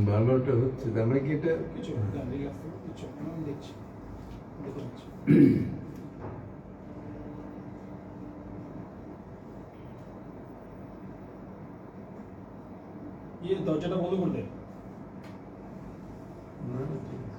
ভালোটা হচ্ছে তার মানে কি এটা কিছু কিছু আমি দেখছি দেখে নিচ্ছি। দরজাটা বন্ধ করে দে। না, ঠিক আছে।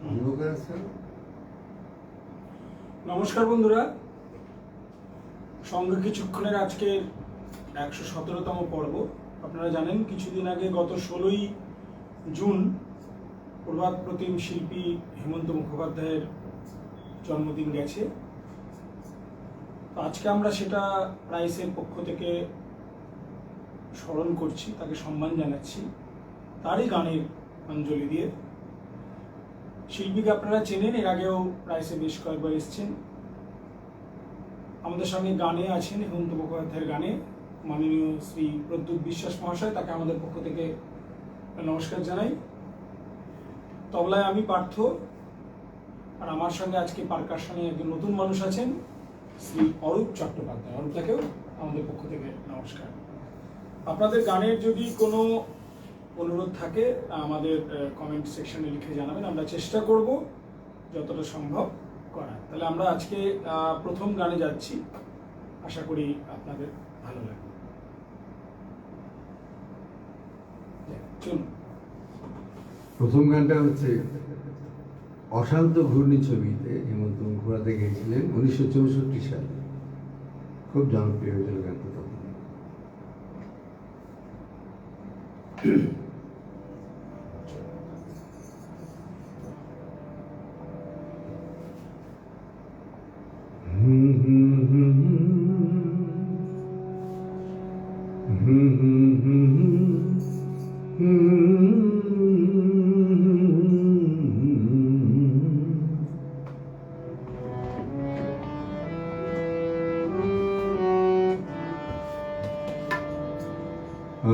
অন্ধকার আছে? নমস্কার বন্ধুরা, সঙ্গে কিছুক্ষণের আজকে 117তম পর্ব। আপনারা জানেন কিছুদিন আগে গত 16ই জুন প্রভাত প্রতিম শিল্পী হেমন্ত মুখোপাধ্যায়ের জন্মদিন গেছে। তো আজকে আমরা সেটা প্রাইসের পক্ষ থেকে স্মরণ করছি, তাকে সম্মান জানাচ্ছি তারই গানের অঞ্জলি দিয়ে। শিল্পীকে আপনারা চেনেন, এর আগেও প্রাইসে বেশ কয়েকবার এসেছেন। আমাদের সঙ্গে গানে আছেন হেমন্ত মুখোপাধ্যায়ের গানে মাননীয় শ্রী প্রদ্যুৎ বিশ্বাস মহাশয়, তাকে আমাদের পক্ষ থেকে নমস্কার জানাই। তবলায় আমি পার্থ, আর আমার সঙ্গে আজকে পারকাশনে একজন নতুন মানুষ আছেন শ্রী অরূপ চট্টোপাধ্যায়। অরূপদাকেও আমাদের পক্ষ থেকে নমস্কার। আপনাদের গানের যদি কোনো অনুরোধ থাকে আমাদের কমেন্ট সেকশনে লিখে জানাবেন, আমরা চেষ্টা করব যতটা সম্ভব করার। তাহলে আমরা আজকে প্রথম গানে যাচ্ছি, আশা করি আপনাদের ভালো লাগবে। চলুন। প্রথম গানটা হচ্ছে অশান্ত ঘূর্ণি ছবিতে হেমন্ত মুখোপাধ্যায় গেয়েছিলেন 1964 সালে। খুব জনপ্রিয় হয়েছিল গানটা তখন।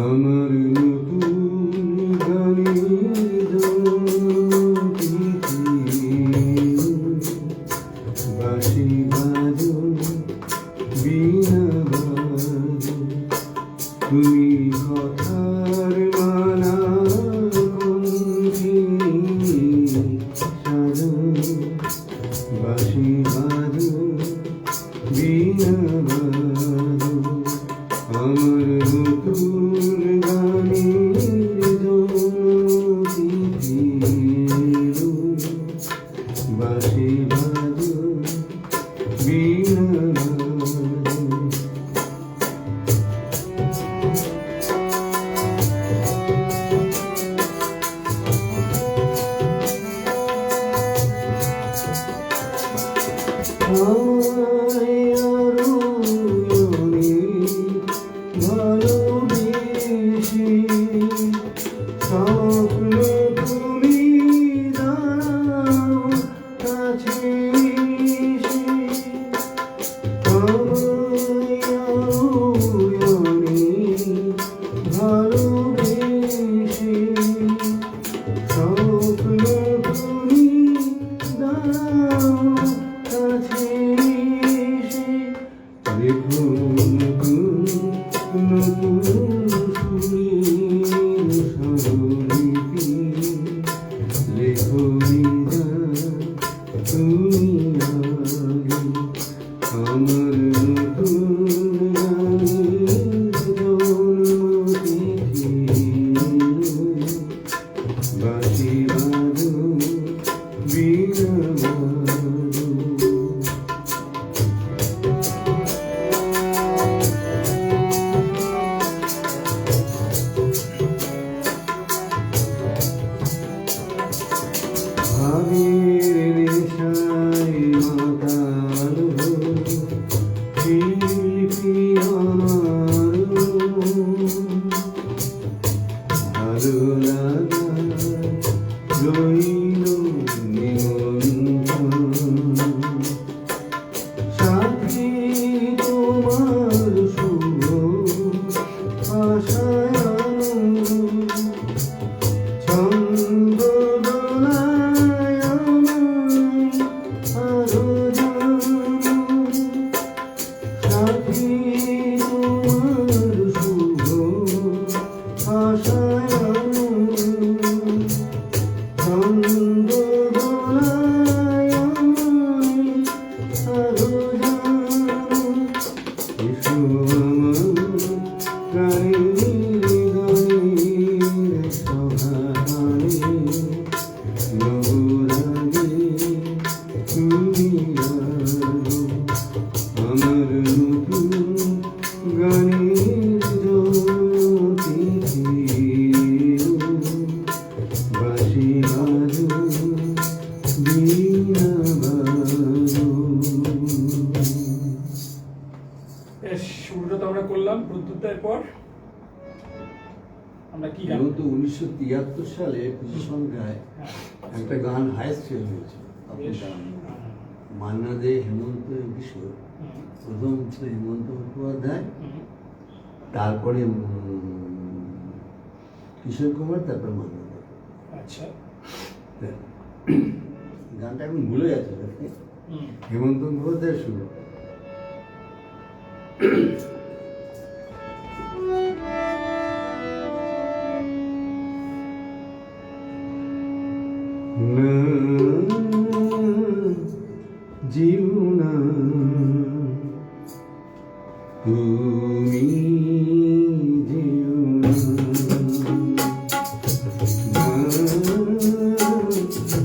আমার নতুন গানের বাঁশি বাজো বীণা বাজো, তুমি কথার মালা কণ্ঠে সাজো, বাঁশি বাজো বীণা বাজো, আমার নতুন গানের জনতিথিরো, বাঁশি বাজো বীণা বাজো। ভালোবেসে স্বপ্ন তুমি দাও কাছে এসে, ভালোবেসে স্বপ্ন তুমি দাও কাছে এসে, দেখো আমার নতুন বাঁশি বাজো বীণা বাজো। ভাবের নেশায় মাতাল রইল নিমন্ত্রণ সাথী তোমার শুভ আশায় ছন্দ দোলায় আরো সাথী তোমার শুভ আশায় ছন্দ দোলায় আরো এসো আমার প্রাণের গানের সভাগানে নবরাগে তুমি আলো আমার নতুন গানের জ্যোতি চির বাঁশি বাজো বীণা বাজো। বেশ, শুরুটা তো আমরা করলাম প্রদ্যুতের পর আমরা কি গান? যেহেতু 1973 সালে খুশি সংখ্যায় হ্যাঁ, একটা গান হায়েস্ট সেল হয়েছে আপনি বেশ। জানেন। মান্না দে, হেমন্ত কিশোর, হুম, প্রথম ছিল হেমন্ত মুখোপাধ্যায়, হুম, তারপরে কিশোর কুমার, তারপর মান্না দে। আচ্ছা, গানটা এখন ভুলে যাচ্ছে হুম, হেমন্ত মুখোপাধ্যায় শুরু। না জীবনা তুমি জীবনা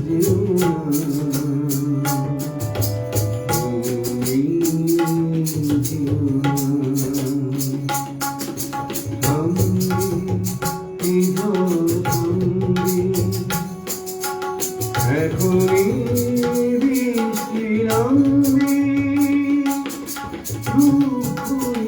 জীবনা তুমি জীবনা এখনই বৃষ্টি নামবে রূপই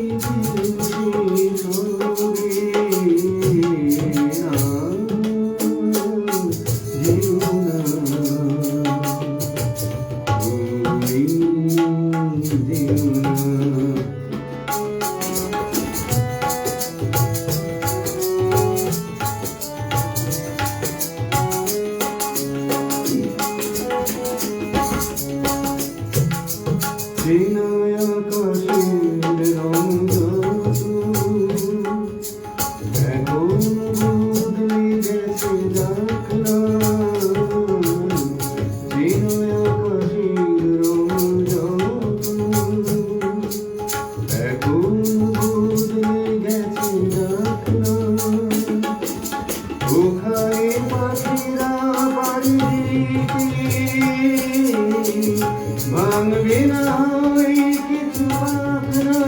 ওখানে পাখিরা বাড়ি ভাঙবে না ওই কিছু পাখনা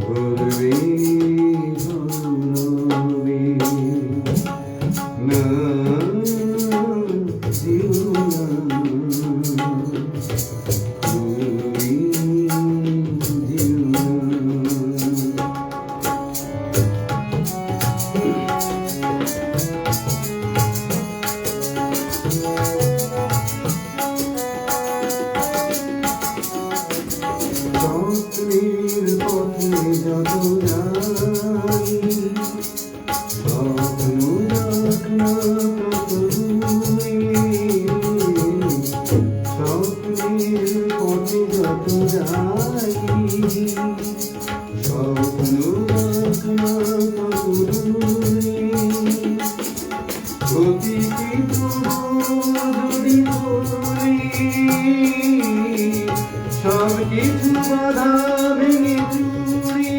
বলবে ভুলবে না স্বপ্নের পথে যত যাই স্বপ্ন যাক না তত দূরে স্বপ্নের পথে যত যাই স্বপ্ন যাক না তত দূরে প্রতিটি যদি ধরি সব কিছু বাধা ভেঙে চুরি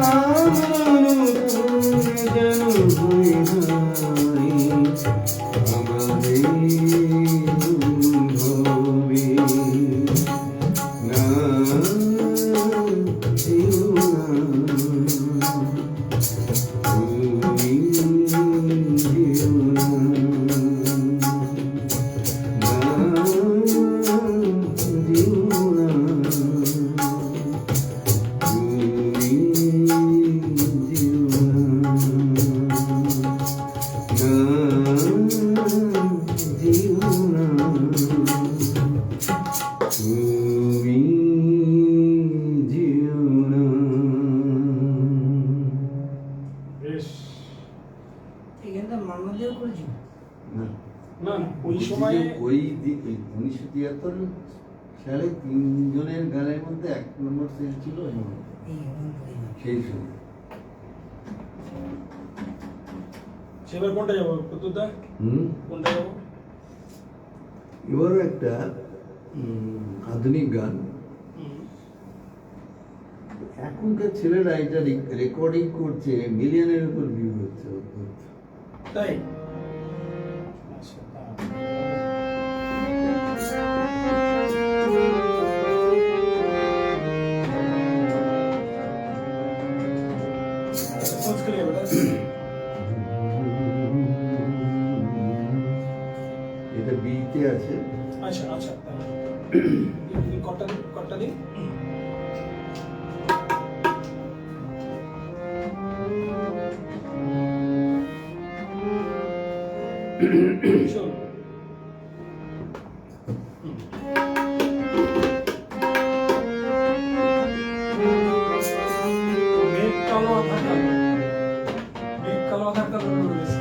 আমার যেন হয়ে যায় আমাদের ভবে না তুমি জীবনা সময়ে ওই 1973 সালে 3 জনের গানের মধ্যে 1 নম্বর সেল ছিল সেই সময়। সেবার কোনটা যাবো প্রত্যুদা? কোনটা যাবো? এবারও একটা আধুনিক গান। এখনকার ছেলেরা এটা রেকর্ডিং করছে, মিলিয়নের উপর ভিউ হচ্ছে। তাই আচ্ছা, এটা বিতে আছে। আচ্ছা আচ্ছা কটটা দিন। শোন মেঘ কালো আধার কালো, মেঘ কালো আধার কালো রয়েছে।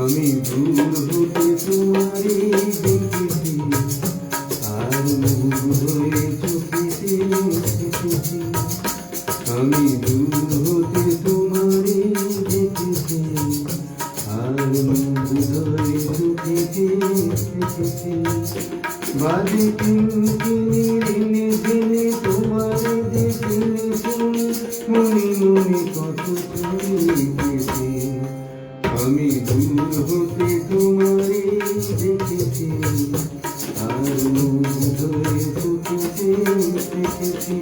আমি দূর হতে তোমারে দেখেছি, আর মুগ্ধ হয়ে চোখেতে দেখেছি। আমি দূর হতে তোমারে দেখেছি, আর মুগ্ধ হয়ে চোখেতে দেখেছি। বাজে কিনকিনি ঋণে ঝিনে তোমারে দেখেছি, মনে মনে কত চলেছি। আমি দূর হতে তোমারে দেখেছি, আর মুগ্ধ হয়ে চোখেতে দেখেছি।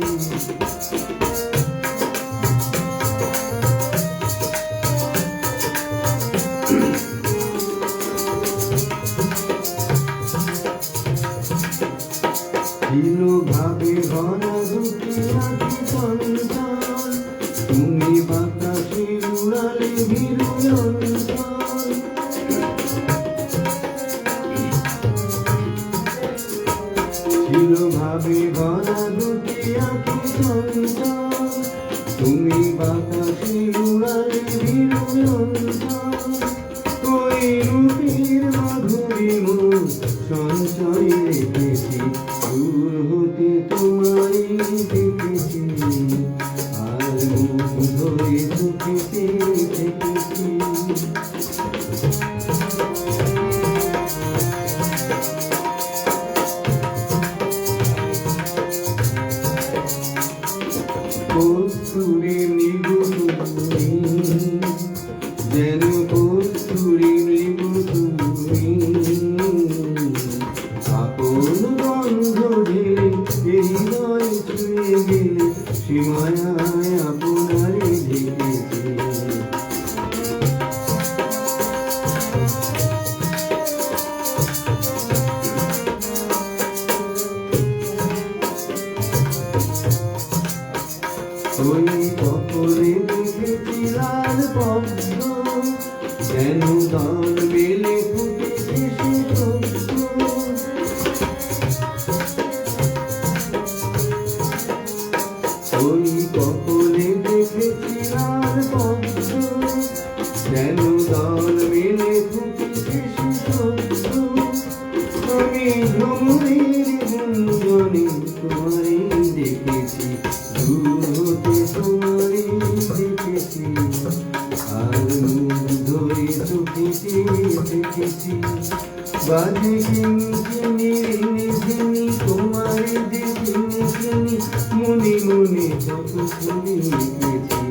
ছিল ভাবে ভরা দুঃখে আঁখি চঞ্চল, তুমি বাতাসে উড়ালে ভীরু অঞ্চল। ছিল ভাবে ভরা দুঃখে আঁখি চঞ্চল, তুমি বাতাসে উড়ালে ভীরু অঞ্চল। ওই রূপের মাধুরী মুখ সঞ্চয় রেখেছি, দূর হতে তোমায় দেখেছি, আর মুগ্ধ হয়ে চোখেতে দেখেছি। কস্তুরী মৃদু তুমি, যেন কস্তুরী মৃদু তুমি, আপন গন্ধ ঢেলে হৃদয় ছুঁয়ে গেলে, সীমায় আপনারে দেখেছি। ওই কপরে দেখেছি লাল পদ্ম, যেন দল বেলে ফুটেছে সে সত্য। ওই কপরে দেখেছি লাল পদ্ম, যেন দল বেলে ফুটেছে সে সত্য। আমি ভ্রমণের গুঞ্জনে তোমারে দেখেছি, দূর হতে তোমারে দেখেছি, আর মুগ্ধ হয়ে চোখেতে দেখেছি। বাজে কিনকিনি ঋণে ঝিনি তোমারে দেখিনি, মনে মনে কত চলেছি।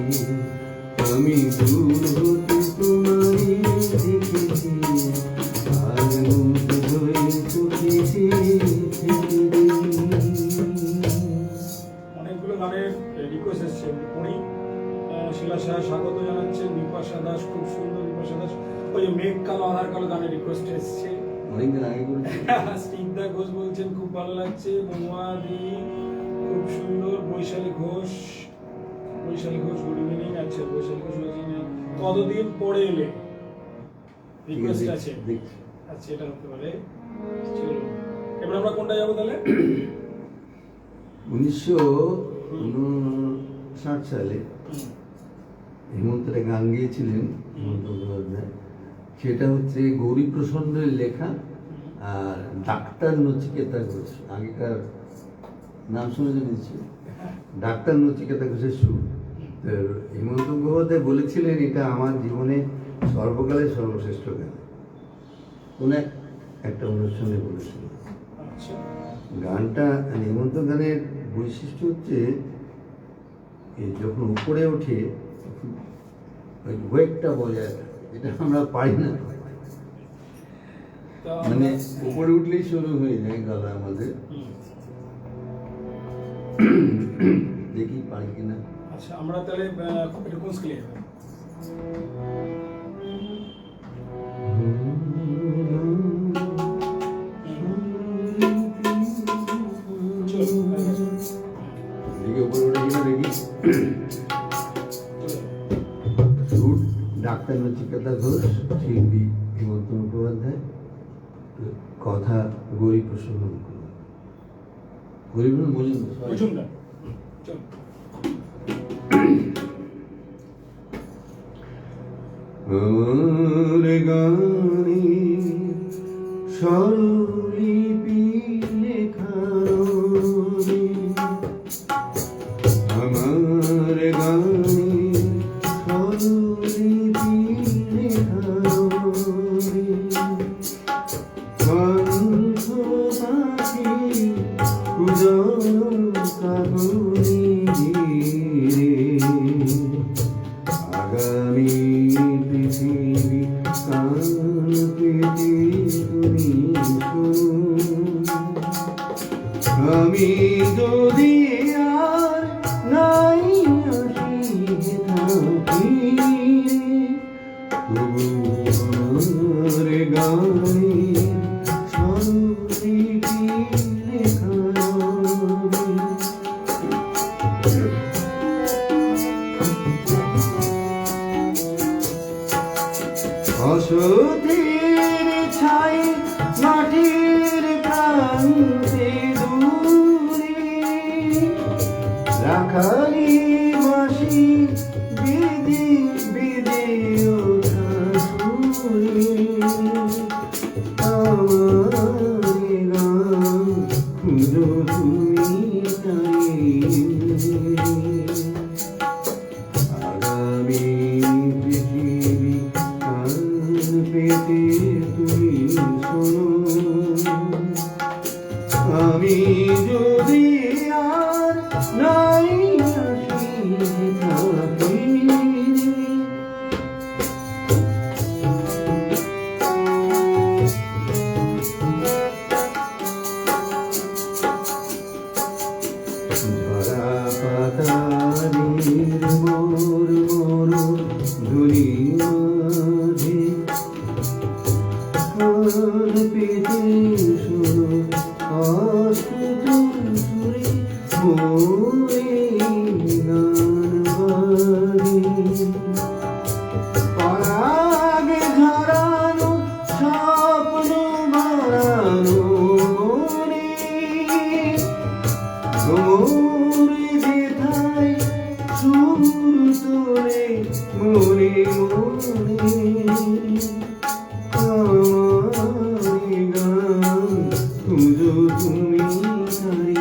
আমি দূর হতে তোমারে দেখেছি, আর মুগ্ধ হয়ে চোখেতে দেখেছি। অনেকগুলো গানের রিকোয়েস্ট এসছে। উনি শিলা শাহ স্বাগত জানাচ্ছেন, বিপাশা দাস খুব সুন্দর, বিপাশা দাস। ওই যে মেঘ কালো আধার কালো গানের রিকোয়েস্ট এসছে। অনেকদিন আগে করেছি। স্নিগ্ধা ঘোষ বলছেন খুব ভালো লাগছে, মহুয়াদি খুব সুন্দর, বৈশালী ঘোষ, বৈশালী ঘোষ গুড ইভিনিং। আচ্ছা বৈশালী ঘোষ বলছেন কতদিন পরে এলে, রিকোয়েস্ট আছে। দেখছি। আচ্ছা এটা হতে পারে। চলো এবার আমরা কোনটা যাবো তাহলে? 1959 সালে হেমন্তটা গান গিয়েছিলেন হেমন্ত মুখোপাধ্যায়, সেটা হচ্ছে গৌরী প্রসন্নের লেখা আর ডাক্তার নচিকেতা ঘোষ, আগেকার নাম শুনে নিচ্ছি, ডাক্তার নচিকেতা ঘোষের সুর। তো হেমন্ত মুখোপাধ্যায় বলেছিলেন এটা আমার জীবনে সর্বকালের সর্বশ্রেষ্ঠ গান, কোন একটা অনুষ্ঠানে বলেছিলেন। আচ্ছা, গানটা হেমন্ত গানের বৈশিষ্ট্য হচ্ছে এই যখন উপরে ওঠে তখন ওই ওয়েটটা বজায় থাকে, এটা আমরা পারি না। তো মানে উপরে উঠলেই শুরু হয়ে যায় গলা আমাদের, দেখি পারি কিনা। আচ্ছা, আমরা তাহলে এটা কোন স্কেলে যাবে? চলো, হয়ে গেছে। দেখি উপরে উঠে কিনা দেখি। চলো। সুর ডাক্তার নচিকেতা ঘোষ, শিল্পী হেমন্ত মুখোপাধ্যায়, কথা গৌরী প্রসন্ন মুখোপাধ্যায়, গৌরী প্রসন্ন মজুমদার, sorry। মজুমদার। চলো। আমার গানে স্বরলিপি লেখানো রে, আমার গানে স্বরলিপি লেখানো রে, কণ্ঠ পাখি কুজন কাকলি রে, আগামী পৃথিবী কান পেতে তুমি শোনো, আমি যদি আর নাই আসি থাকি, তবু আমার গানে স্বরলিপি লেখানো রে। অসতের ছাই মাটির প্রান্তে দূরে, রাখালি বাঁশি বেদে বেদে ওঠা সুরে, আমার গান খুঁজো তুমি তাই, আগামী পৃথিবী কান পেতে তুমি শোনো, আমি যদি আর নাই আসি থাকি, ধরা পাতারির মোর মোর ধুলি মাঝে কান পেতে শোনো অস্ফুট সুরে মোরে গান বাজে, পরাগে ঝরানো স্বপ্ন বাড়ানো মনে, গোরে যেথায় সুর তোলে মনে মনে, আমার গান খুঁজো তুমি তাই,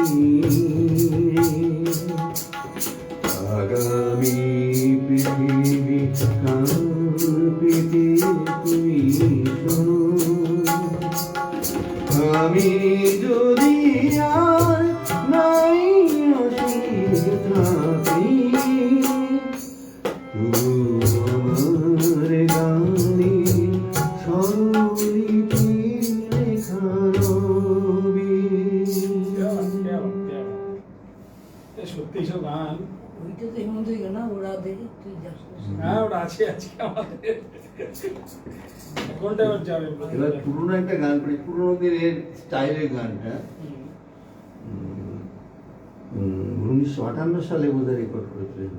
আগামী পৃথিবী কান পেতে তুমি শোনো, আমি যদি আর নাই আসি থাকি, তবু আমার গানে স্বরলিপি লেখানো রে। সত্যি সব গান, ওইটা তো হেমন্তই গান না, ওরা দেখে তুই যাস না। হ্যাঁ ওটা আছে আজকে আমাদের। কোনটা এবার যাবে? এবার পুরোনো একটা গান করি, পুরোনো দিনের স্টাইলের গানটা 1958 সালে বোধহয় রেকর্ড করেছিলেন।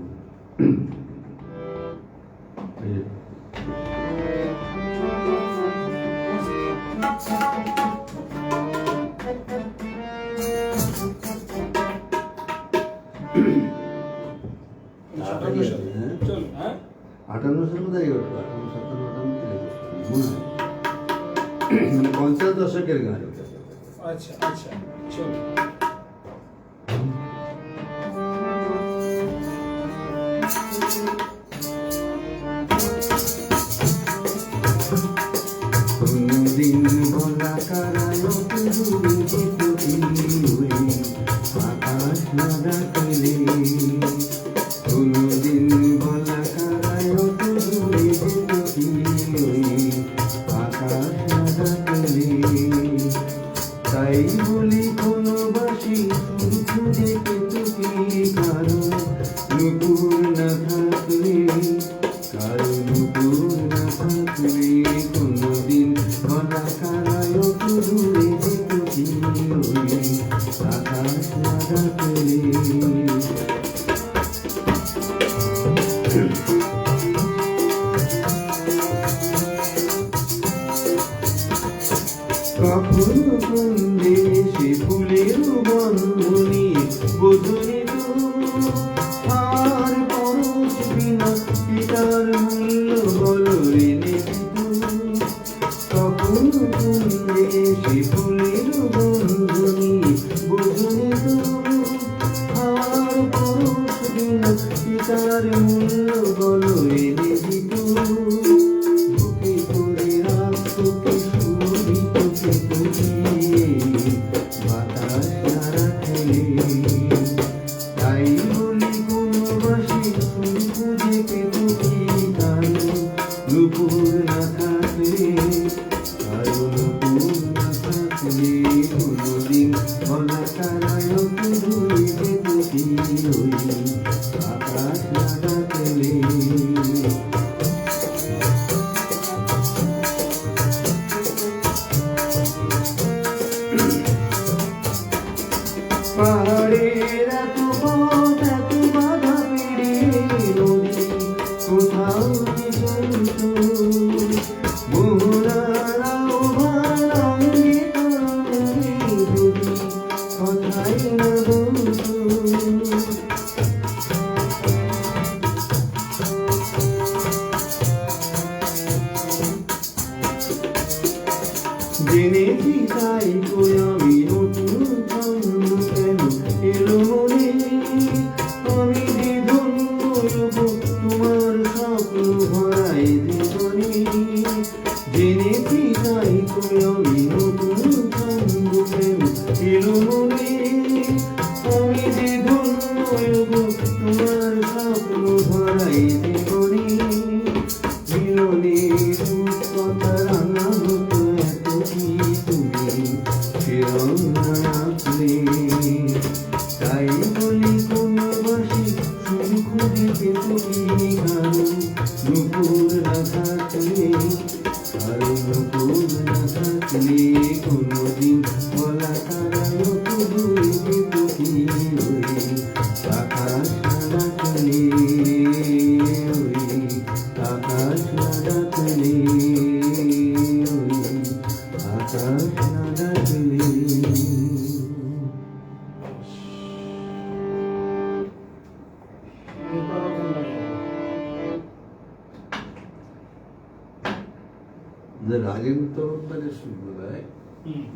চলো, হ্যাঁ 58 সালে বোধহয় 58, 57, 58 লেগেছে মনে হয়। 50 দশকের গান এটা। আচ্ছা আচ্ছা, চলো। কোনদিন বলা কারায় দূরে যেত কি ওই আকাশ না ডাকলে, কোনদিন বলা কারায় দূরে যেত কি ওই আকাশ না ডাকলে, তাই বলি কোনো বাসি সুর খুঁজে পেত কি কারণ নুপুর না থাকলে, কারণ নুপুর না থাকলে, কোনদিন বলা কারায় দূরে যেত কি ওই আকাশ না ডাকলে। কখনো কোন দেশে ফুলের বন্ধনী বোধনিত, আর পরশ বিনা পিতার মূল্য বল এনে দিত। কখনো কোন দেশে ফুলের বন্ধনী বোধনিত, আর পরশ বিনা পিতার মূল্য বল এনে দিত। বুকে করে রাখতে সুরিত পেতকি বাতাস না রাখলে, তাই বলি কোনো বাসি সুর খুঁজে পেত কি কারণ নুপুর না থাকলে, কারণ নুপুর না থাকলে, কোনদিন বলা কারায় দূরে যেত কি ওই আকাশ না ডাকলে। পাহাড়ের এত পথ এত বাধা পেরিয়ে নদী কোথাও কি চলতো, মোহনারাও ভারাঙ্গে তাঙ্গে যদি কথাই না বলতো। জেনেছি তাই কই আমি নতুন ছন্দ কেন এলো মনে, আমি যে ধন্য হব তোমার স্বপ্ন ভরাই জীবনে। জেনেছি তাই কই আমি নতুন ছন্দ কেন এলো মনে, আমি যে ধন্য হব তোমার স্বপ্ন ভরাই জীবনে। মিলনের কথা রান্না হতো এত কি তুমি ফেরো না আসলে, তাই বলি কোনো বাসি সুর খুঁজে পেত কি কারণ নুপুর না থাকলে, কারণ নুপুর না থাকলে, কোনদিন বলা কারায় দূরে যেত কি ওই আকাশ না ডাকলে, ওই আকাশ না ডাকলে, ওই আকাশ না ডাকলে। রাজেন্দ্র তরফদারের সুন্দরায়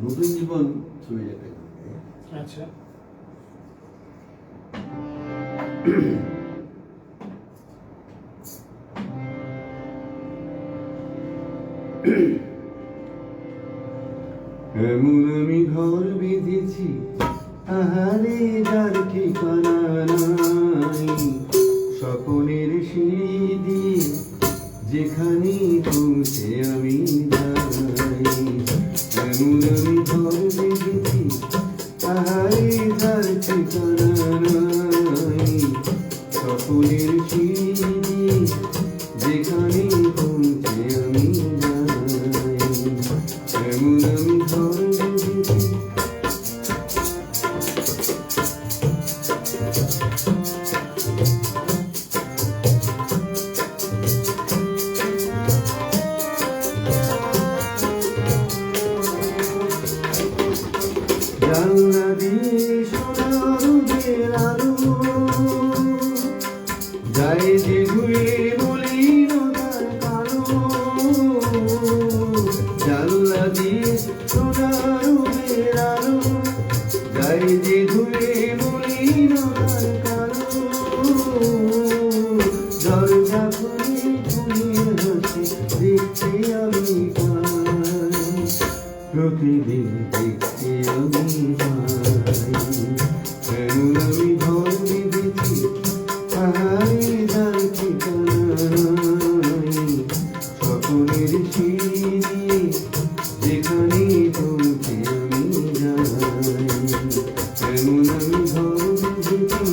নতুন জীবন ছবিটাকে আচ্ছা, এমন আমি ঘর বেঁধেছি আহারে যার ঠিকানা নাই, স্বপনের সিঁড়ি দিয়ে যেখানে পৌঁছে আমি যাই। এমন আমি ঘর বেঁধেছি আহারে যার ঠিকানা নাই, স্বপনের সিঁড়ি দিয়ে যেখানে পৌঁছে আমি যাই। এমন আমি ঘর বেঁধেছি জানলা দিয়ে সোনার রোদের আলো যায় যে ধুয়ে মলিন গায়ে যে ধুয়ে মলিনতার কালো দরজা খুলে ঘুমিয়ে হাসে দেখতে আমি পাই প্রতিদিন দেখতে আমি পাই এমন আমি ঘর বেঁধেছি পাহাড়ে যার ঠিকানা সকলের সিঁড়ি দিয়ে যেখানে চলতে আমি যাই এমন আমি ঘর বেঁধেছি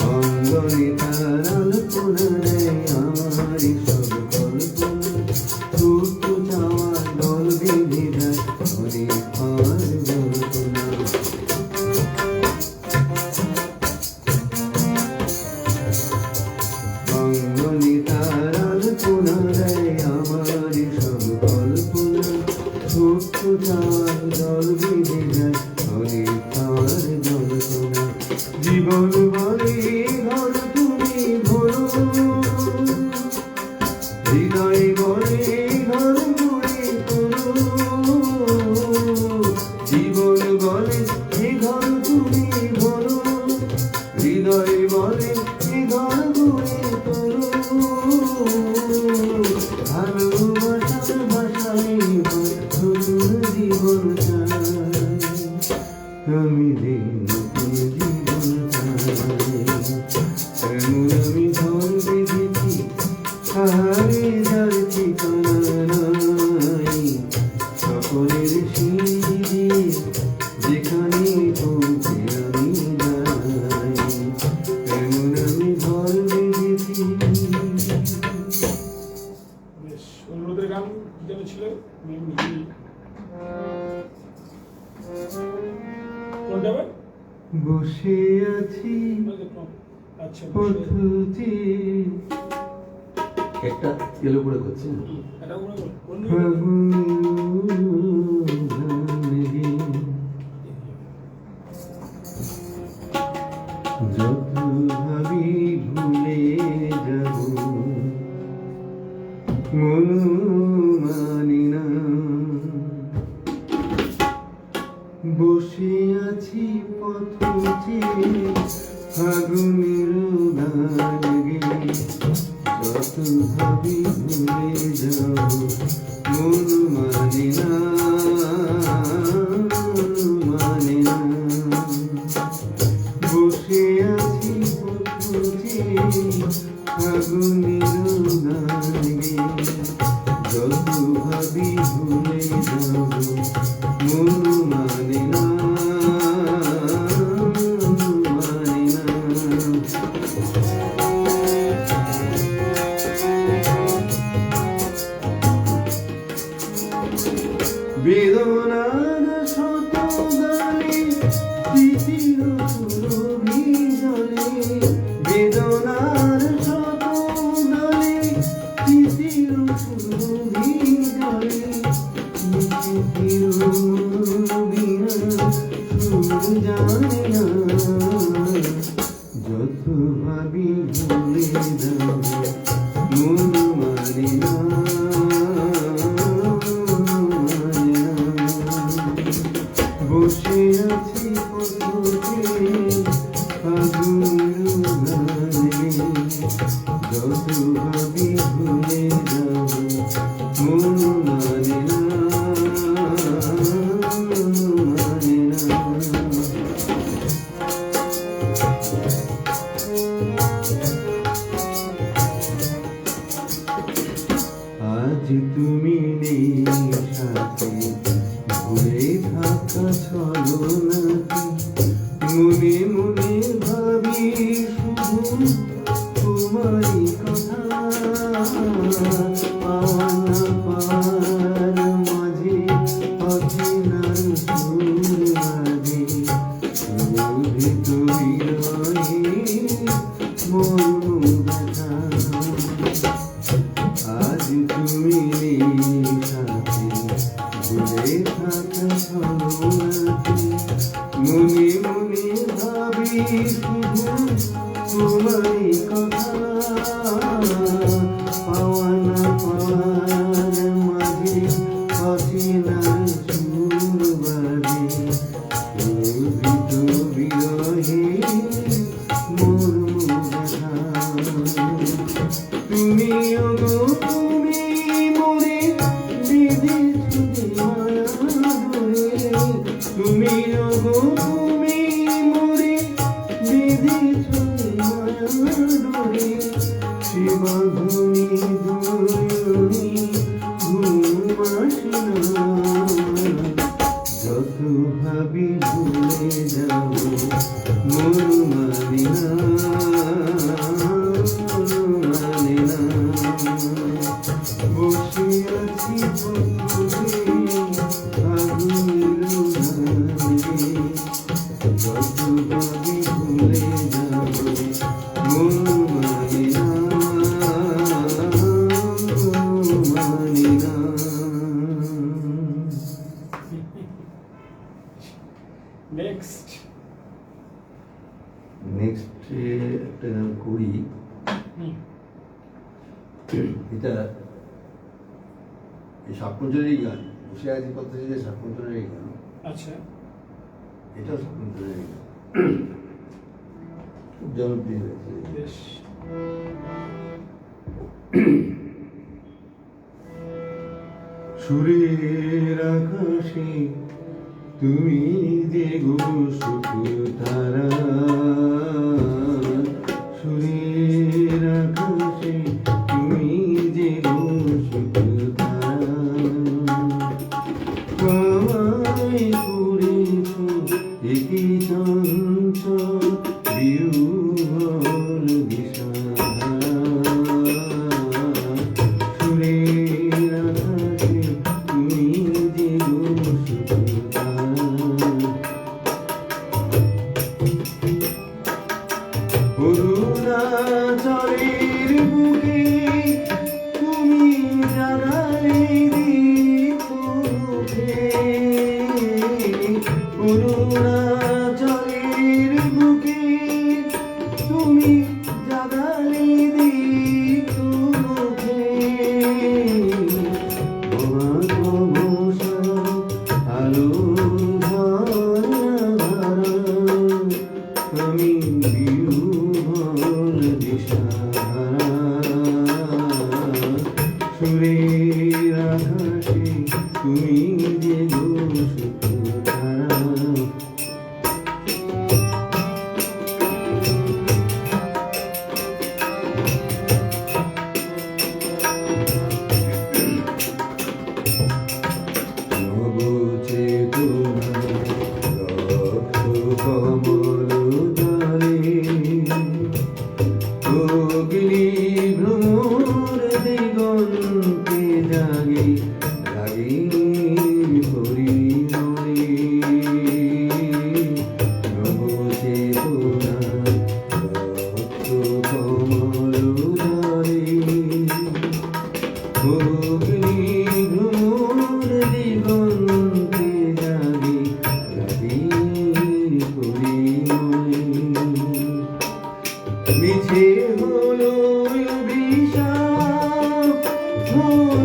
অঙ্গনে তার আলপনা দেয় আমারই সব কল্পনা সত্য চাওয়ার দল বেঁধে যায় অনেক আর জল্পনা অঙ্গনে তার আলপনা দেয় আমারই সব কল্পনা সত্য চাওয়ার দল বেঁধে যায় অনেক আর জল্পনা জীবন বলে ঘর তুমি ভরো হৃদয় বলে ঘর গড়ে তোলো জীবন বলে এ ঘর তুমি ভরো হৃদয় বলে এ ঘর গড়ে তোলো ভালোবাসার ভাষায় নতুন জীবন চাই আমি যে নতুন জীবন চাই এমন আমি ঘর বেঁধেছি পাহাড়ে যার ঠিকানা নাই সকলের সিঁড়ি দিয়ে যেখানে পৌঁছে আমি যাই এমন আমি ঘর বেঁধেছি বেশ অনুরোধের গান যেন ছিল কোনটা ভাই? বসে আছি আচ্ছা পথে একটা এলো করে করছে এটা কোন যত ভাবি ভুলে যাব মন মানি না বসে আছি পথে ফাগুনের গান গে যত ভাবি ভুলে যাব মন মানে না মানে না বসে আছি পথে ফাগুনের গান গে যত ভাবি ভুলে যাব মন মানে না মানে না বেদনার শত গানে স্মৃতির সুরভি জলে বেদনার শত গানে স্মৃতির সুরভি জলে স্মৃতির বিনা সুর জানে না যত ভাবি ভুলে যাব মন মানে না বসে আছি পথে ফাগুনের গানে যত ভাবি ভুলে যাব মন মানে না মানে না আজ তুমি নেই সাথে ভুলে থাকা ছলো নাকি মনে মনে ভাবি শুধু তোমারই কথা পাওয়া না পাওয়া তোমারই কথা পাওয়া না পাওয়ার মাঝে অচেনার সুর বাজে লোভিত বিরহে মোর ব্যথা তুমি ওগো তুমি মোরে বেঁধেছ মায়া ধরে তুমি ওগো তুমি মোরে বেঁধেছ মায়া ধরে সে বাঁধনি দুরয়নি ঘুম আসে না যত ভাবি ভুলে যাব মন মানে না বসে আছি পুকুরে আগুনের উনানে যত ভাবি ভুলে যাব মন মানে না মানে না। নেক্সট নেক্সট একটা গান করি, এটা এই সাতমঞ্জরেরই গান, বসে আছি কথা যে সাতমঞ্জরেরই গান, আচ্ছা এটাও সাতমঞ্জরেরই গান, খুব জনপ্রিয় হয়েছে। বেশ সুরের আকাশে তুমি যে গো সুখ তারা সুরের আকাশে তুমি যে গো সুখ তারা আমায় করেছ একই চঞ্চল বিহ্বল দিশাহারা সুরের আকাশে তুমি যে গো সুখ তারা অরুণাচলের বুকে তুমি জাগালে দীপকে অরুণাচলের বুকে তুমি জাগালে দীপকে আলো আমি বিহ্বল দিশাহারা সুরের আকাশে তুমি যে গো সুখ তারা। অগ্নি ভ্রমর দিগন্তে জাগে জাগে পরিমলে নবচেতনা রক্ত কমল জলে অগ্নি ভ্রমর দিগন্তে জাগে জাগে পরিমলে মিছে হলো অভিশাপ মোর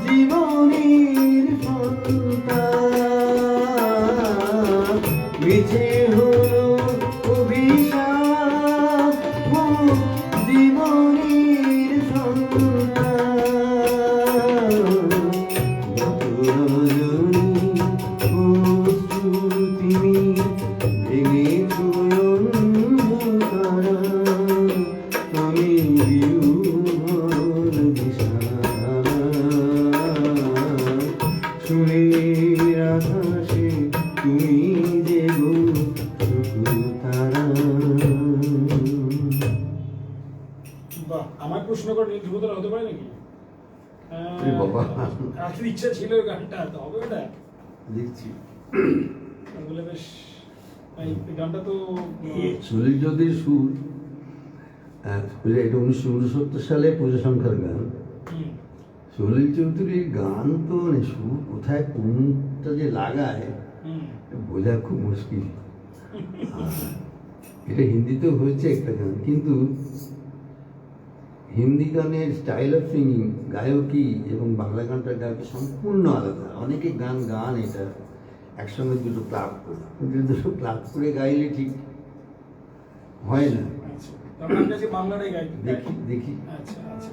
জীবনের সন্তাপ মিছে হলো অভিশাপ মোর জীবনের সন্তাপ যত রজনী অশ্রু তুমি ভেঙেছ অন্ধকার আমি বিহ্বল দিশাহারা সুরের আকাশে তুমি যে গো সুখ তারা। বাহ, আমার প্রশ্ন করে ধ্রুবতারা হতে পারে নাকি? এ বাবা। আপনার ইচ্ছা ছিল ওই গানটা, তো হবে ওটা? দেখছি বলে বেশ, এই গানটা তো সলিল চৌধুরীর সুর, এটা 1969 সালে পূজা সংখ্যার গান। হুম, সলিল চৌধুরীর গান তো মানে সুর কোথায় কোনটা যে লাগায় হুম, বোঝা খুব মুশকিল। আর এটা হিন্দিতেও হয়েছে একটা গান, কিন্তু হিন্দি গানের স্টাইল অফ সিঙ্গিং, গায়কী এবং বাংলা গানটার গায়কী সম্পূর্ণ আলাদা। অনেকে গান এটা একসঙ্গে দুটো ক্লাব করে, কিন্তু দুটো ক্লাব করে গাইলে ঠিক হয় না। আচ্ছা, তারপরে আমরা যে বাংলাটাই গাই। দেখি আচ্ছা আচ্ছা।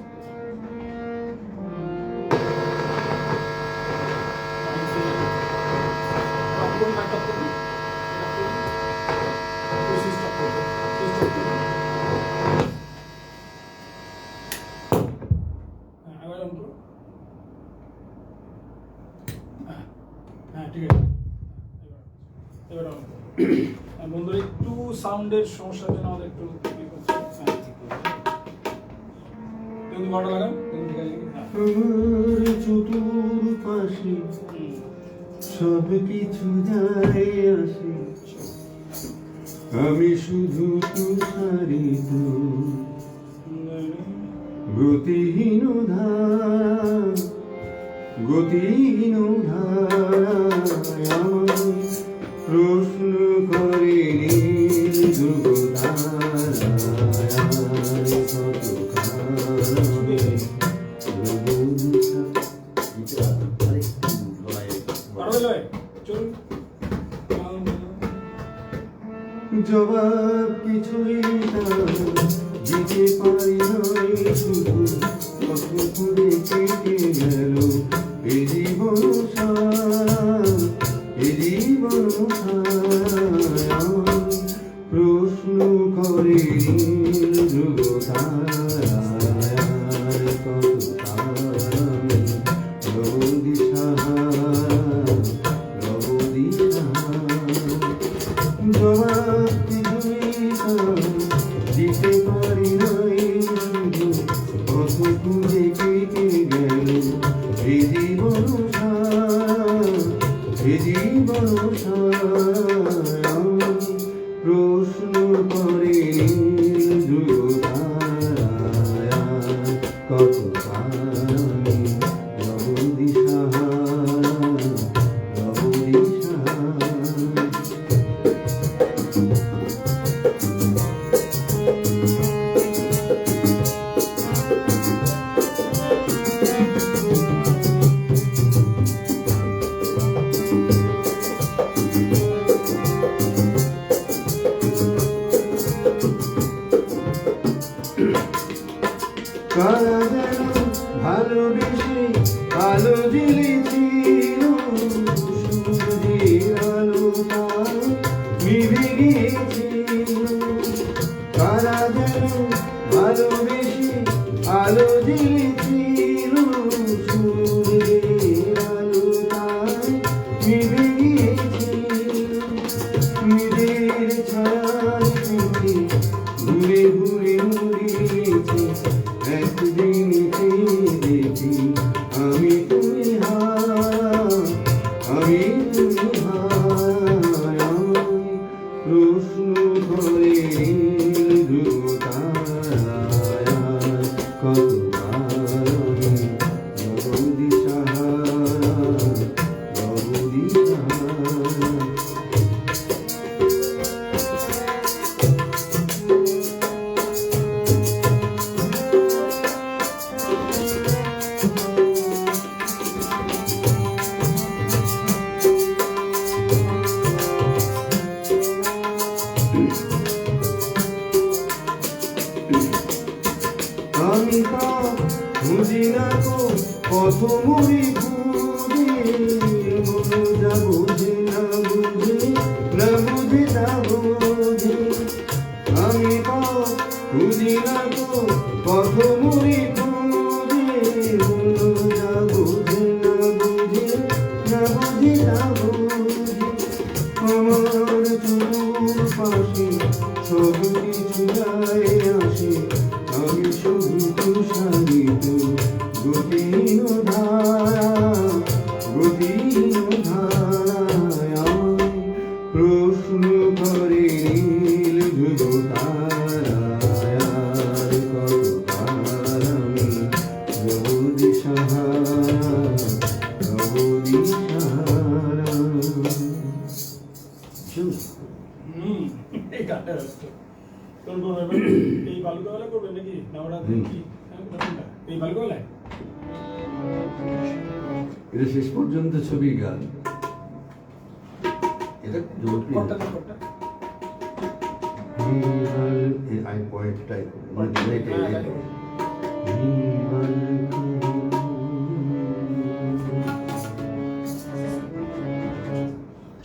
হ্যাঁ ঠিক আছে, এবার বন্ধুরা একটু সাউন্ডের সমস্যার জন্য আমাদের একটু তুমি বড় লাগান, তুমি ঠিক আছে। আমার চতুর্পাশে সব কিছু যায় আসে, আমি শুধু তুষারিত গতিহীন ধারায় আমায় প্রশ্ন করে নীল জবাব কিছুই দিতে পারি নাই, শুধু কত করে কেটে গেল এ জীবন প্রশ্ন করে নীল ধ্রুবতারায় কত দিতে পারি নাই, শুধু কত খুঁজে কেটে গেল এ জীবন প্রশ্ন করে নীল ধ্রুবতারায় কত পানি দিশাহারা। কারা যেন ভালোবেসে আলো জ্বেলেছিল, সূর্যের আলো তার নিভে গিয়েছিল। কারা যেন ভালোবেসে আলো জ্বেলেছিল, সূর্যের আলো তার নিভে গিয়েছিল। নিজের ছায়ার পিঠে ঘুরে ঘুরে মরিয়েছে, একদিন দেখি আমি তুমি প্রশ্ন করে ধ্রুবতারায় কত আমি বুঝি না গো কত মরি বুঝে, মন যা বুঝে না বুঝে তা বুঝে। আমি বুঝি না গো কত মরি বুঝে, মন যা বুঝে না বুঝে তা বুঝে। আমার চতুর্পাশে সব কিছু যায় আসে, আমি শুধু তুষারিত গতিহীন ধারায় আমায় প্রশ্ন করে নীল ধ্রুবতারায় কত পারামি দিশাহারা। এই গানটা এই বালুকা বেলা করবেন নাকি না ওরা কি এই বালুকা বেলায় এটা শেষ পর্যন্ত ছবির গান। এটা জনপ্রিয়। কোনটা কোনটা আই পয়েন্টটাই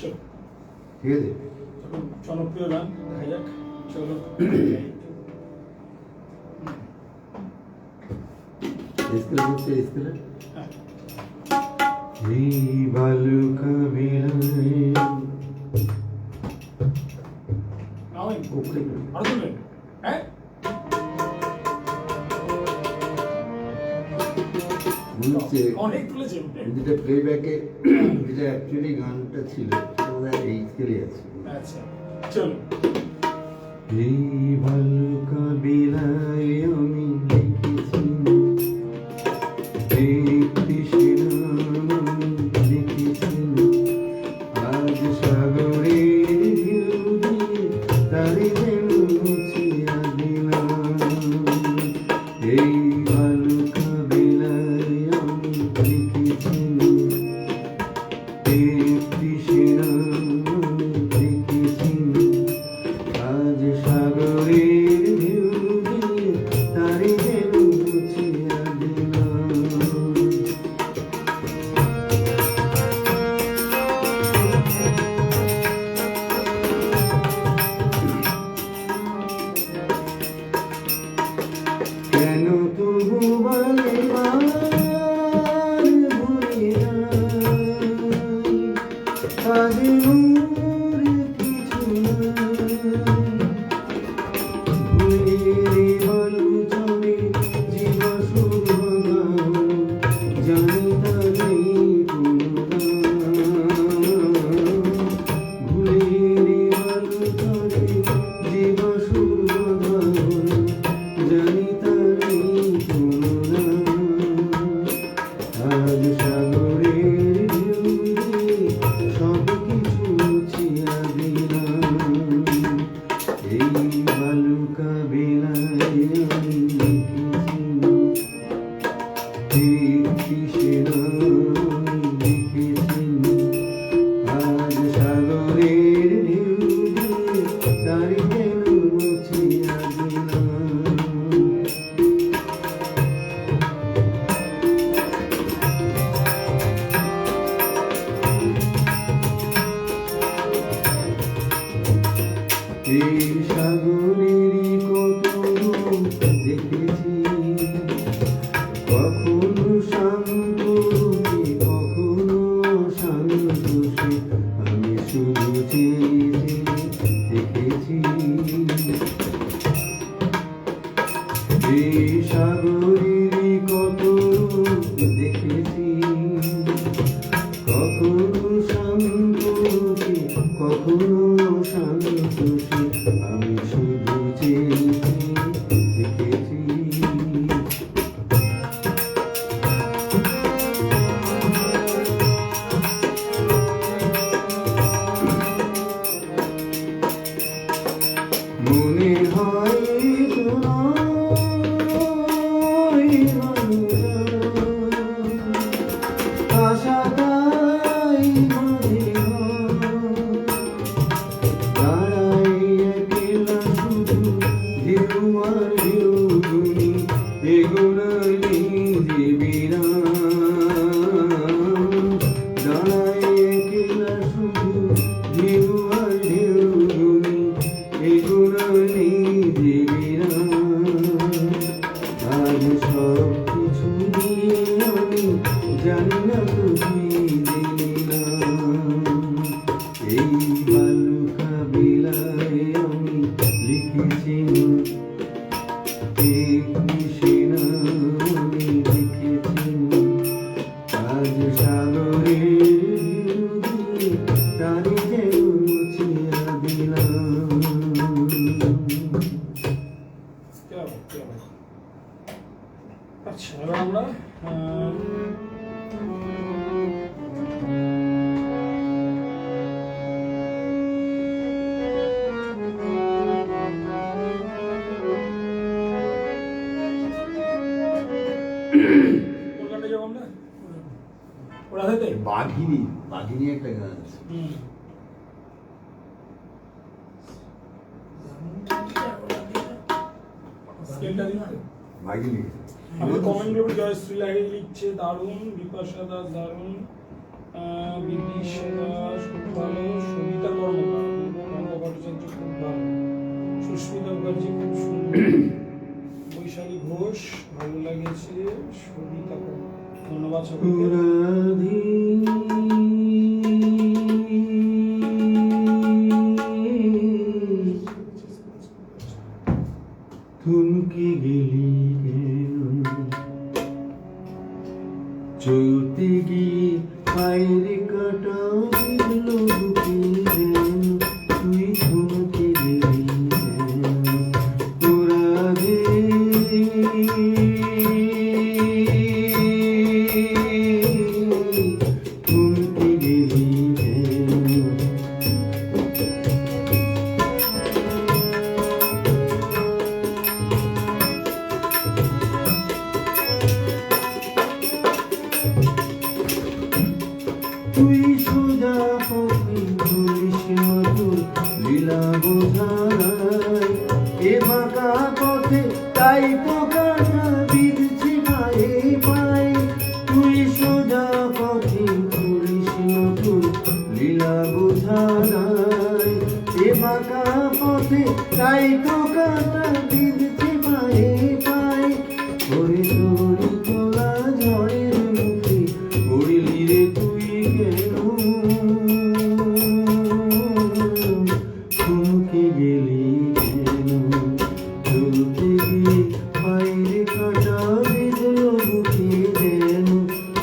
চলো ঠিক আছে। তখন জনপ্রিয় গান দেখা যাক। চলো স্কেল হচ্ছে স্কেলে হ্যাঁ বালুকা বিলায় নামেন ওকে আরো তুলবেন হ্যাঁ মনে হচ্ছে অনেক তুলেছেন যেটা প্লেব্যাকে যেটা অ্যাকচুয়ালি গানটা ছিল সেটা এই স্কেলে আছে। আচ্ছা চলো এই বালুকা বিলায় আমি লিখেছি একটি শিরোনাম লিখেছি আজ সাগরের ঢেউ দিয়ে তারে যেন মুছিয়া দিলাম। এই বালুকা বিলায় আমি লিখেছি একটি শিরোনাম লিখেছি আজ সাগরের ঢেউ দিয়ে তারে যেন মুছিয়া দিলাম। কেন তবু বলে ভুলে আজ মোর কিছু ভুলে বলু চলে জীব শুভ জানি তা নেই ভুলে বলু চলে জীব শুভ জানি তা নেই আজ সাগরের ঢেউ দিয়ে সব কিছু মুছিয়া দিলাম। এই বালুকা বিলায় আমি লিখেছি একটি শিরোনাম লিখেছি আজ সাগরের ঢেউ দিয়ে তারে যেন মুছিয়া দিলাম। এই সাগরেরই কত রূপ দেখেছি কখনো শান্ত রূপে কখনো শান্ত সে আমি শুধু চেয়ে দেখেছি। এই সাগরেরই কত রূপ দেখেছি কখনো শান্ত রূপে কখনো শান্ত সে আমি শুধু চেয়ে দেখেছি। মনে হয় আশা তাই মনে দাঁড়াই একলা শুধু ঢেউ আর ঢেউ গুনি এগোনার নিজে বিরাম দাঁড়াই একলা শুধু ঢেউ আর ঢেউ গুনি এগোনার নিজে বিরাম। আজ সব কিছু দিয়ে আমি জানি না তুমি দিলাম। এই বালুকা বিলায় আমি লিখেছি একটি শিরোনাম লিখেছি আজ সাগরের ঢেউ দিয়ে তারে যেন মুছিয়া দিলাম। আচ্ছা এবার আমরা কোন গানটা যাবো আমরা? ওরা হইতে বাঘিনী, বাঘিনী একটা গান আছে। স্কেলটা দিন। বাঘিনী আমাদের কমেন্ট গ্রুপে জয়শ্রী লাহিড়ী লিখছে দারুণ, বিপাশা দাস দারুণ, বিদিশা দাস খুব ভালো, সবিতা কর্মকার, গঙ্গা ভট্টাচার্য খুব ভালো, সুস্মিতা মুখার্জি খুব সুন্দর, বৈশালী ঘোষ ভালো লেগেছে, সবিতা কর্মকার, ধন্যবাদ সকলকে। থমকে গেলি কেন, চলতে গিয়ে পায়ের কাটা বিঁধল বুকে যেন, তুই থমকে গেলি কেন রাধে। থমকে গেলি কেন, তুই সোজা পথে ঘুরিস মধুর লীলা বোঝায়, এ বাঁকা পথে তাই তো কাটা বিঁধছে পায়ে পায়ে। তুই সোজা পথে ঘুরিস মধুর লীলা বোঝায়, এ বাঁকা পথে তাই তো কাটা বিঁধছে পায়ে পায়ে। ওরে তোরি তোলা ঝড়ের মুখে পড়লি রে তুই কেন, থমকে গেলি কেন, চলতে গিয়ে পায়ের কাটা বিঁধল বুকে যেন,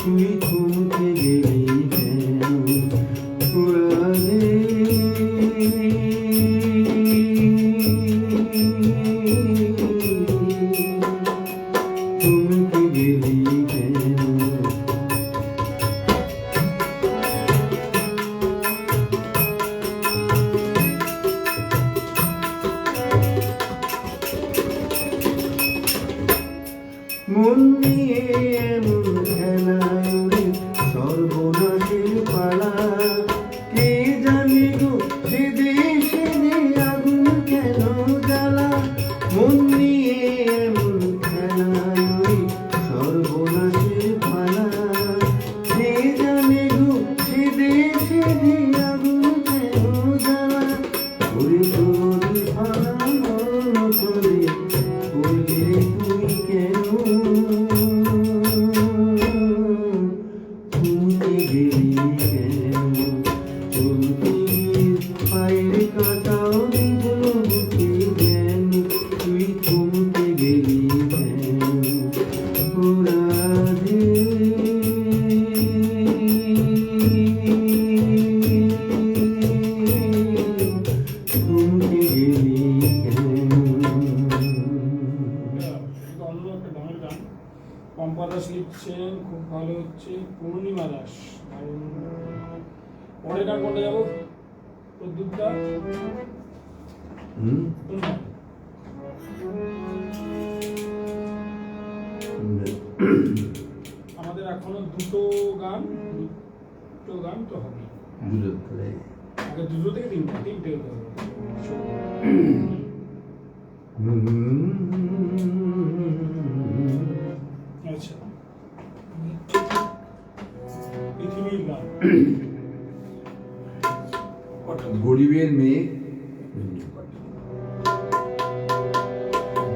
তুই থমকে গেলি কেন রাধে। থমকে গেলি কেন, মন নিয়ে এমন খেলায় ওরে সর্বনাশের পালা। কে জানে গো সেদে সেদে আগুন কেন জ্বালা, মন নিয়ে এমন খেলায় ওরে সর্বনাশের পালা। কে জানে গো সেদে সেদে আগুন কেন জ্বালা। ওরে তোর ফালা তোরে বললে তুই কেন, থমকে গেলি কেন, চলতে গিয়ে পায়ের কাটাও বিঁধল বুকে যেন, তুই থমকে গেলি কেন ও রাধে। থমকে গেলি কেন। অন্য একটা গানের গান পম্পা দাস লিখছেন খুব ভালো হচ্ছে, পূর্ণিমা দাস দারুণ। পরের গান কোনটা যাবো? প্রদ্যুৎদা কোনটা? আমাদের এখনো দুটো গান তো হবে, দুটো করে আগে দুটো থেকে তিনটে হতে হবে। আচ্ছা, পৃথিবীর গান গরিবের মেয়ে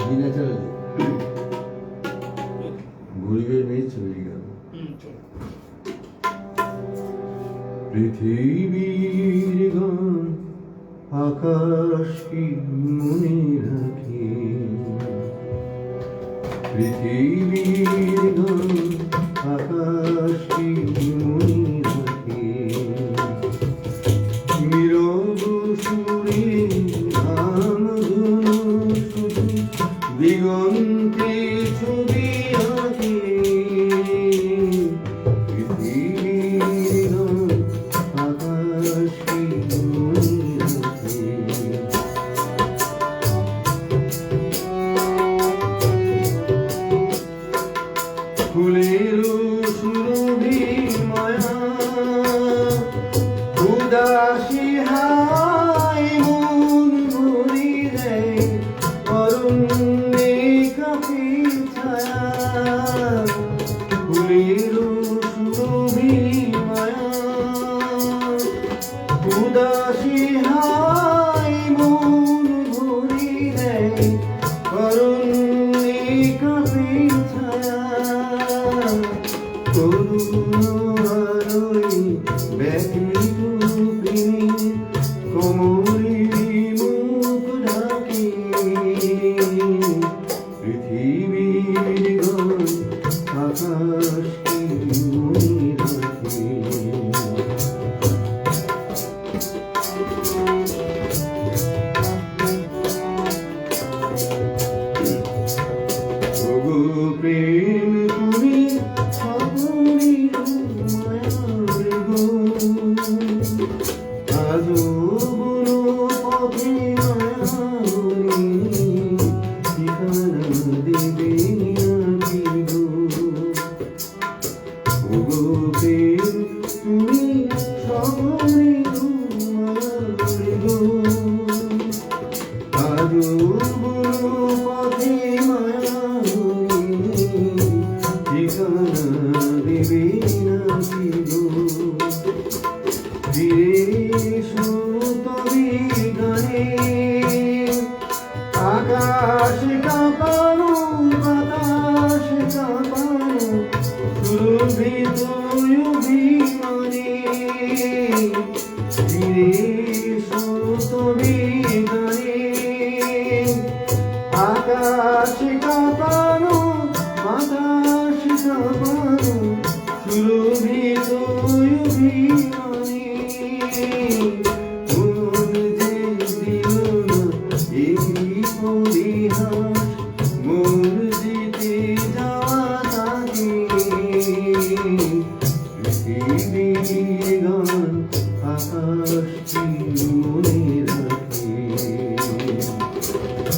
বিনা চালালে গরিবের মেয়ে চলে গেল। চলো। পৃথিবীর গান আকাশ কি মনে রাখে, পৃথিবীর গান আকাশ কি মনে রাখে। নীরব সুরে ধাম ধনু শুধু দিগন্তে ছবি আঁকে। পৃথিবীর গান আকাশ কি মনে রাখে। দেবে নাকি গো ওগো প্রেম তুমি সবরে তোমার গো আজও বুড়ো পথে মায়া ঠিকানা দেবে নাকি গো ফিরে এসো তবে গানে আকাশ কাঁপানো বাতাস কাঁপানো সুরভিত অভিমানে ফিরে এসো তবে গানে আকাশ কাঁপানো বাতাস কাঁপানো সুরভিত অভিমানে মন যে দিল না এই পরিহাস মন জিতে যাওয়া তাকে পৃথিবীর গান আকাশটি মনে রাখে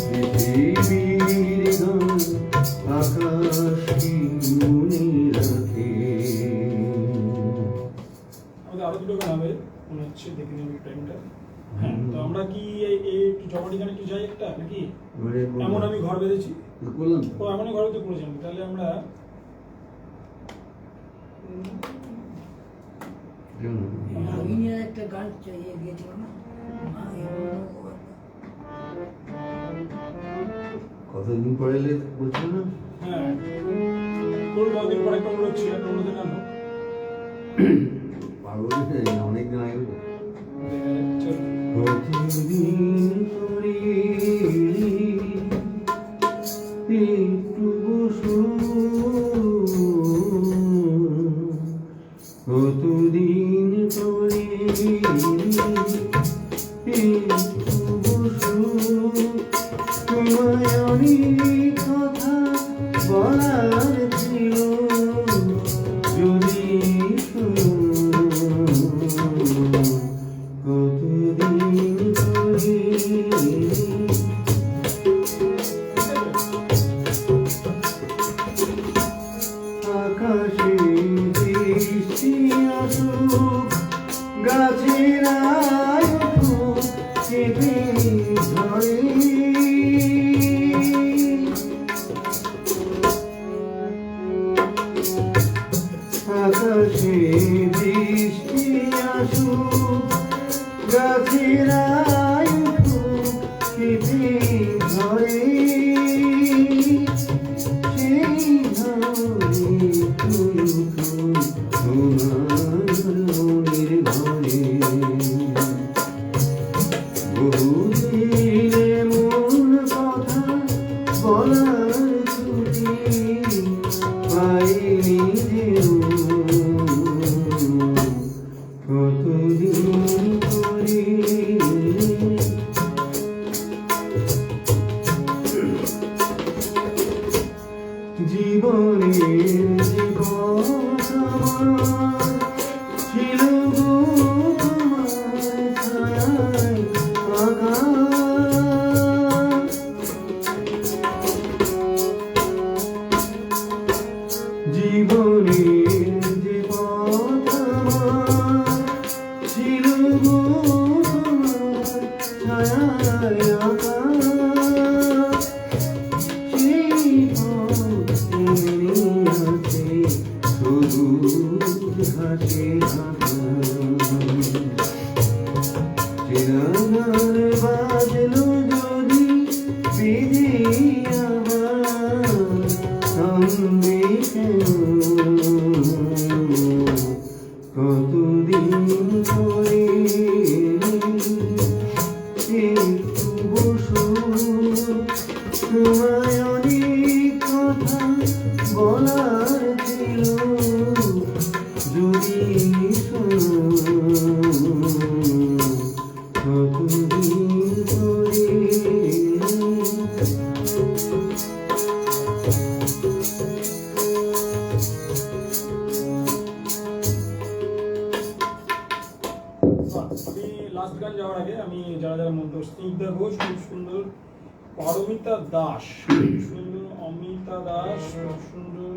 পৃথিবীর গান আকাশটি মনে রাখে আমাদের আরো দুটো গান হবে মনে হচ্ছে, দেখে নেব টাইমটা। হ্যাঁ, তো আমরা কি এই একটু জমাটি গানে একটু যাই একটা নাকি? এমন আমি ঘর বেঁধেছি, করলাম ও এমনই ঘর বেঁধে করেছি আমি। তাহলে আমরা নাগিনীর একটা গান গিয়েছিল না, কতদিন পরে এলে বলছো না? হ্যাঁ করবো দিন পরে একটা অনুরোধ ছিল, একটা অনুরোধের গান হোক। পারবো না, অনেকদিন আগে চলো। কতদিন পরে একটু বসো কতদিন পরে একটু বসো তোমায় অনেক কথা বলার ছিল যদি কতদিন পরে আকাশে বৃষ্টি আসুক গাছের আয়ুক কেঁপে ঝরে আকাশে বৃষ্টি আসুক গাছের আয়ুক কেঁপে ঝরে সেই ধরে তোমার মনের ঘরে বহুদিন এমন কথা বলার ছুটি পাইনি যেও কতদিন পরে জীবনের যে কথা ছিল গো তোমার ছায়ায় আঁকা জীবনের যে কথা ছিল গো তোমার ছায়ায় আঁকা সেই আছে সবুজ ঘাসে ঢাকা চিরাগান বাজলো যদি বেজে আবার থামবে কেন কতদিন পরে একটু বসো তোমায় অনেক কথা বলার ছিল যদি কতদিন পরে আমি লাস্ট গান যাওয়ার আগে আমি যারা যারা মন্তব্য, স্নিগ্ধা ঘোষ খুব সুন্দর, পারমিতা দাস খুব সুন্দর, দাস খুব সুন্দর,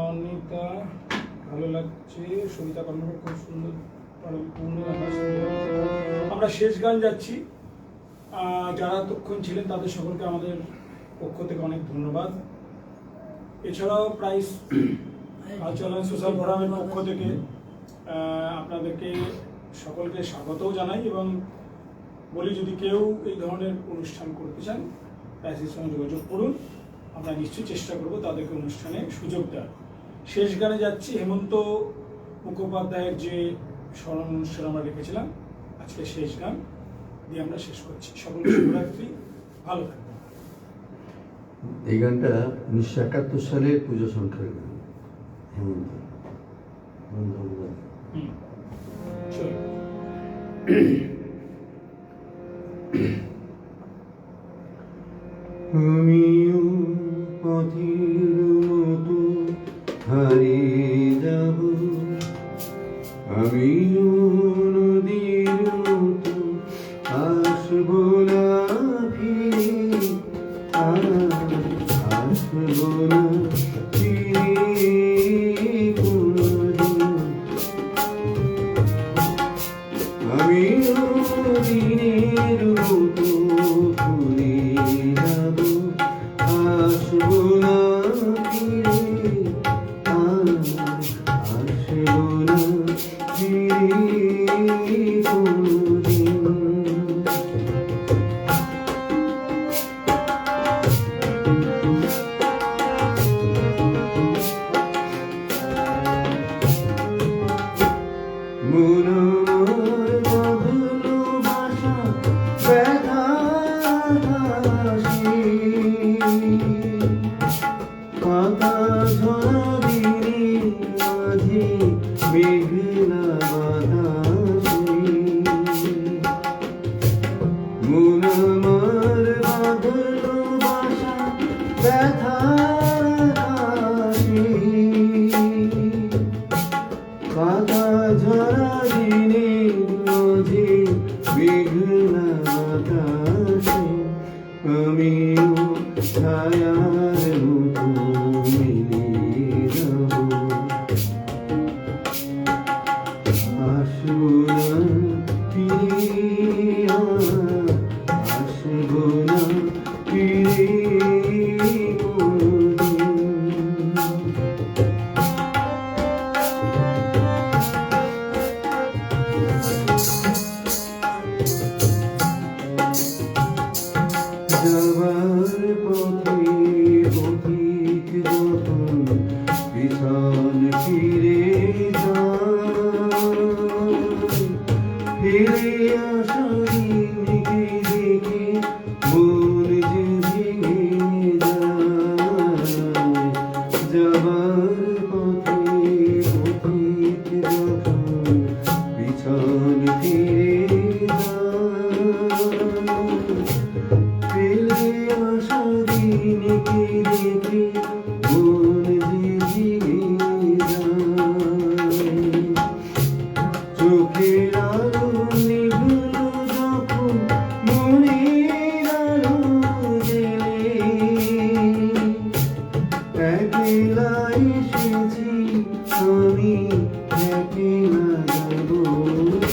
অনিতা ভালো লাগছে, সবিতা কর্মকার খুব সুন্দর, পূর্ণ আকাশ সুন্দর। আমরা শেষ গান যাচ্ছি। যারা এতক্ষণ ছিলেন তাদের সকলকে আমাদের পক্ষ থেকে অনেক ধন্যবাদ। এছাড়াও প্রাইস কালচারাল সোশ্যাল ফোরামের পক্ষ থেকে আপনাদেরকে সকলকে স্বাগতও জানাই এবং বলি, যদি কেউ এই ধরনের অনুষ্ঠান করতে চান প্রাইসের সঙ্গে যোগাযোগ করুন, আমরা নিশ্চয়ই চেষ্টা করব তাদেরকে অনুষ্ঠানে সুযোগ দেওয়ার। শেষ গানে যাচ্ছি হেমন্ত মুখোপাধ্যায়ের যে স্মরণ অনুষ্ঠান আমরা রেখেছিলাম, আজকে শেষ গান দিয়ে আমরা শেষ করছি। সকল শুভরাত্রি, ভালো থাকবেন। এই গানটা 1971 সালের পুজো সংখ্যার গান, হেমন্ত বন্দ্যোপাধ্যায়। চলো। আমিও পথের মতো হারিয়ে যাব, আমিও নদীর মতো আসব না ফিরে, আসব না ফিরে কোনদিন। আমিও দিনের মতো ভুলে যাব, আসব না ফিরে, আসব না ফিরে কোনদিন। মন আমার বাঁধলো বাসা ব্যথার হাসি, পাতা ঝরা দিনের মাঝে মেঘলা বাতাসে। মন আমার বাঁধলো বাসা ব্যথার হাসি, পাতা ঝরা দিনের মাঝে মেঘলা বাতাসে। আমিও ছায়ার মতো মিলিয়ে যাব, আসব না ফিরে, আসব না ফিরে কোনদিন। যাবার পথে পথিক যখন পিছন ফিরে ফিরে আসা দিনকে দেখে মন যে ভেঙে যায়। যাবার পথে পথিক যখন পিছন ফিরে ফেলে আসা দিনকে দেখে মন যে ভেঙে যায়। চোখের আলো নিভলো যখন মনের আলো জেলে, একলা এসেছি আমি, একলা যাব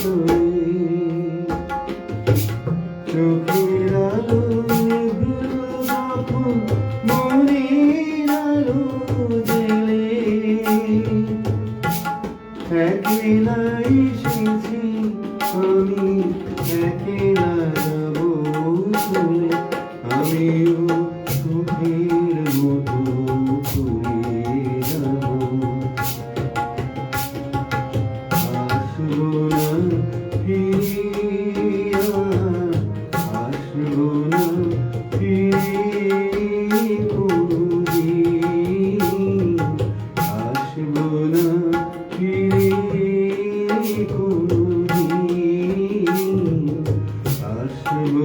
চলে। চোখের আলো নিভলো যখন মনের আলো জেলে, একলা এসেছি আমি, একলা যাব চলে। আমিও সুখের মতো ঘুরে যাব, আসব না ফিরে, আসব না ফিরে কোনদিন, আসব না ফিরে কোনদিন, আসব